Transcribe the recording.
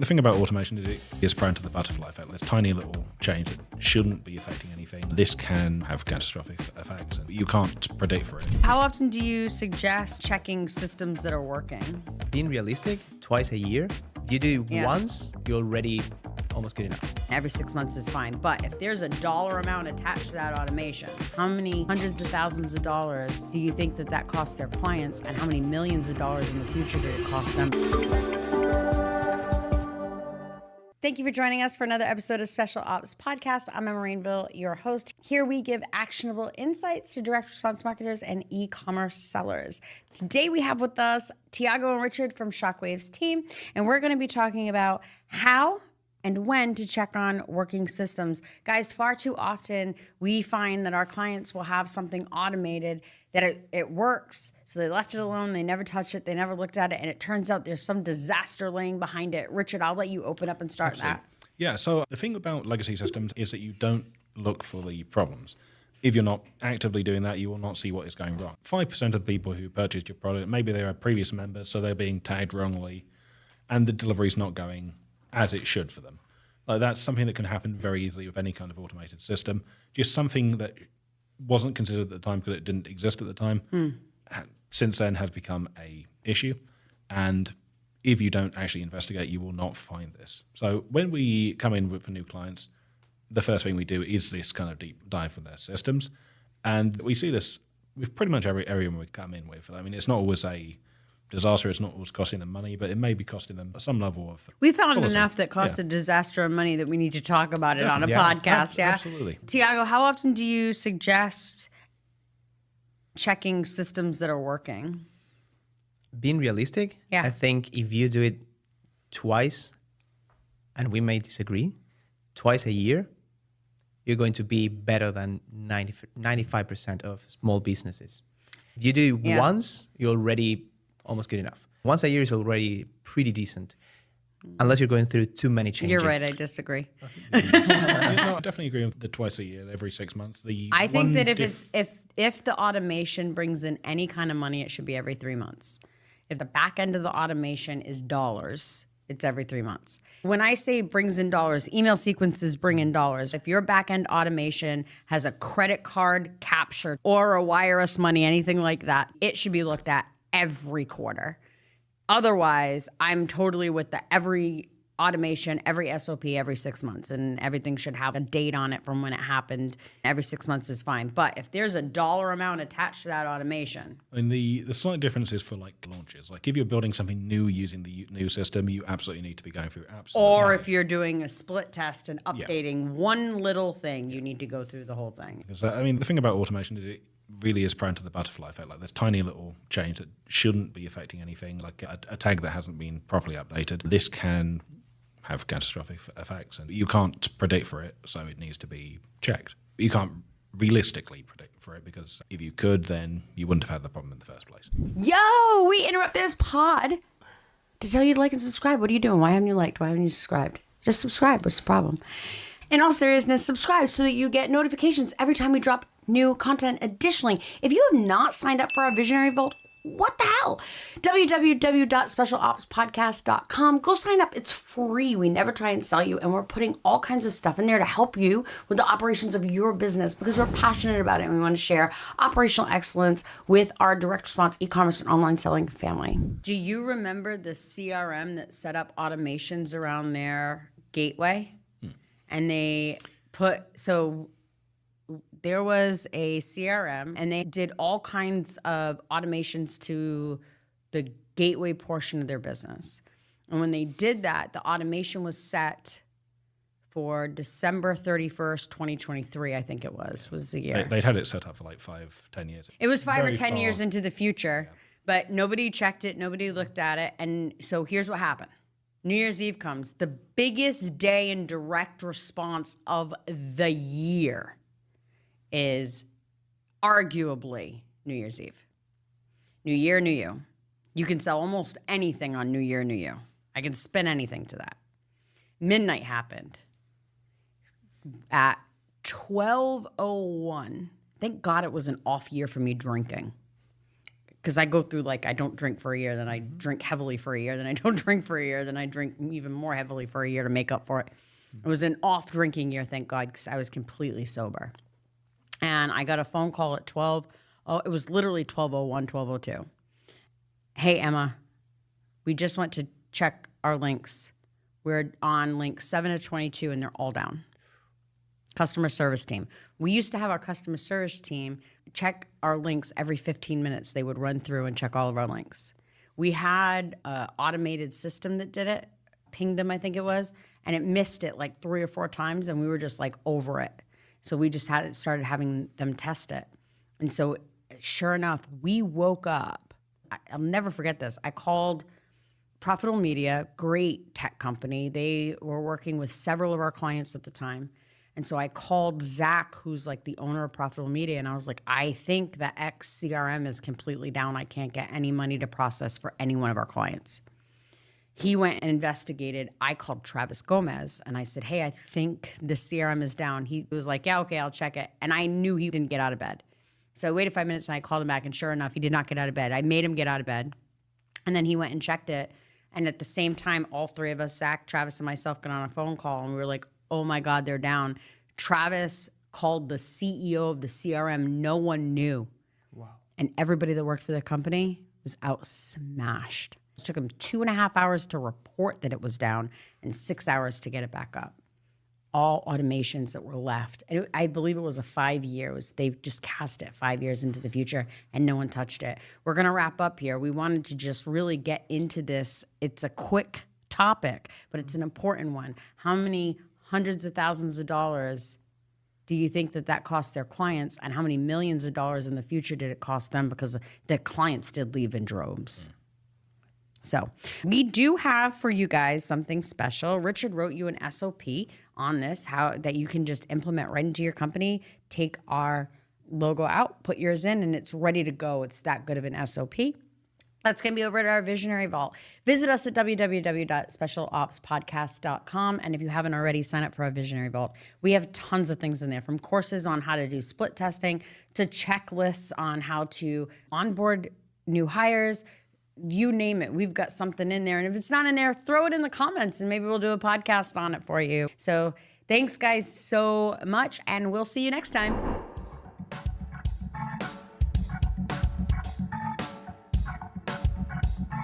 The thing about automation is it is prone to the butterfly effect. There's tiny little change that shouldn't be affecting anything. This can have catastrophic effects, and you can't predict for it. How often do you suggest checking systems that are working? Being realistic, twice a year. If you do once, you're already almost good enough. Every 6 months is fine, but if there's a dollar amount attached to that automation, how many hundreds of thousands of dollars do you think that costs their clients, and how many millions of dollars in the future did it cost them? Thank you for joining us for another episode of Special Ops Podcast. I'm Emma Rainville, your host. Here we give actionable insights to direct response marketers and e-commerce sellers. Today we have with us Tiago and Richard from Shockwave's team, and we're going to be talking about how and when to check on working systems. Guys, far too often we find that our clients will have something automated that it works, so they left it alone, they never touched it, they never looked at it, and it turns out there's some disaster laying behind it. Richard, I'll let you open up and start that. Yeah, so the thing about legacy systems is that you don't look for the problems. If you're not actively doing that, you will not see what is going wrong. 5% of the people who purchased your product, maybe they are previous members, so they're being tagged wrongly, and the delivery's not going as it should for them. That's something that can happen very easily with any kind of automated system. Just something that wasn't considered at the time because it didn't exist at the time, since then has become a issue. And if you don't actually investigate, you will not find this. So when we come in for new clients, the first thing we do is this kind of deep dive for their systems. And we see this with pretty much every area we come in with. I mean, it's not always a disaster, it's not always costing them money, but it may be costing them some level of We found enough that cost a disaster of money that we need to talk about it on a podcast. Absolutely. Tiago, how often do you suggest checking systems that are working? Being realistic, I think if you do it twice, and we may disagree, twice a year, you're going to be better than 95% of small businesses. If you do once, you're already almost good enough. Once a year is already pretty decent, unless you're going through too many changes. You're right, I disagree. I definitely agree with the twice a year, every 6 months. I think that if the automation brings in any kind of money, it should be every 3 months. If the back end of the automation is dollars, it's every 3 months. When I say brings in dollars, email sequences bring in dollars. If your back end automation has a credit card capture or a wire us money, anything like that, it should be looked at every quarter. Otherwise, I'm totally with every automation, every SOP, every 6 months, and everything should have a date on it from when it happened. Every 6 months is fine. But if there's a dollar amount attached to that automation. And the slight difference is for like launches. Like if you're building something new using the new system, you absolutely need to be going through Or if you're doing a split test and updating one little thing, you need to go through the whole thing. Because I mean, the thing about automation is it really is prone to the butterfly effect. Like there's tiny little change that shouldn't be affecting anything, like a tag that hasn't been properly updated. This can have catastrophic effects, and you can't predict for it, so it needs to be checked. You can't realistically predict for it, because if you could, then you wouldn't have had the problem in the first place. Yo, we interrupt this pod to tell you to like and subscribe. What are you doing? Why haven't you liked? Why haven't you subscribed? Just subscribe. What's the problem? In all seriousness, subscribe so that you get notifications every time we drop new content. Additionally, if you have not signed up for our Visionary Vault, what the hell? www.specialopspodcast.com. Go sign up. It's free. We never try and sell you, and we're putting all kinds of stuff in there to help you with the operations of your business because we're passionate about it and we want to share operational excellence with our direct response e-commerce and online selling family. Do you remember the CRM that set up automations around their gateway? And they there was a CRM, and they did all kinds of automations to the gateway portion of their business. And when they did that, the automation was set for December 31st, 2023, I think it was the year. They'd had it set up for like 5-10 years. It was 5 or 10 years into the future, but nobody checked it, nobody looked at it. And so here's what happened. New Year's Eve comes, the biggest day in direct response of the year is arguably New Year's Eve. New Year, New You. You can sell almost anything on New Year, New You. I can spin anything to that. Midnight happened at 12:01. Thank God it was an off year for me drinking. because I go through like I don't drink for a year, then I drink heavily for a year, then I don't drink for a year, then I drink even more heavily for a year to make up for it. It was an off drinking year, thank God, because I was completely sober. And I got a phone call at 12. Oh, it was literally 12:01, 12:02. Hey, Emma, we just went to check our links. We're on link 7 to 22 and they're all down. Customer service team. We used to have our customer service team check our links every 15 minutes. They would run through and check all of our links. We had an automated system that did it, Pingdom, I think it was, and it missed it like 3 or 4 times, and we were just like over it. So we just started having them test it. And so sure enough, we woke up. I'll never forget this. I called Profitable Media, great tech company. They were working with several of our clients at the time. And so I called Zach, who's like the owner of Profitable Media, and I was like, I think that X CRM is completely down. I can't get any money to process for any one of our clients. He went and investigated. I called Travis Gomez and I said, hey, I think the CRM is down. He was like, yeah, okay, I'll check it. And I knew he didn't get out of bed. So I waited 5 minutes and I called him back, and sure enough, he did not get out of bed. I made him get out of bed. And then he went and checked it. And at the same time, all 3 of us, Zach, Travis, and myself, got on a phone call, and we were like, oh my God, they're down. Travis called the CEO of the CRM. No one knew. Wow. And everybody that worked for the company was out smashed. It took him 2.5 hours to report that it was down and 6 hours to get it back up. All automations that were left. And I believe it was a 5-year. They just cast it 5 years into the future and no one touched it. We're going to wrap up here. We wanted to just really get into this. It's a quick topic, but it's an important one. How many hundreds of thousands of dollars do you think that cost their clients, and how many millions of dollars in the future did it cost them, because the clients did leave in droves? So we do have for you guys something special. Richard wrote you an SOP on this, how that you can just implement right into your company, take our logo out, put yours in, and it's ready to go. It's that good of an SOP. That's going to be over at our Visionary Vault. Visit us at www.specialopspodcast.com. And if you haven't already, sign up for our Visionary Vault. We have tons of things in there, from courses on how to do split testing to checklists on how to onboard new hires. You name it. We've got something in there. And if it's not in there, throw it in the comments and maybe we'll do a podcast on it for you. So thanks, guys, so much. And we'll see you next time.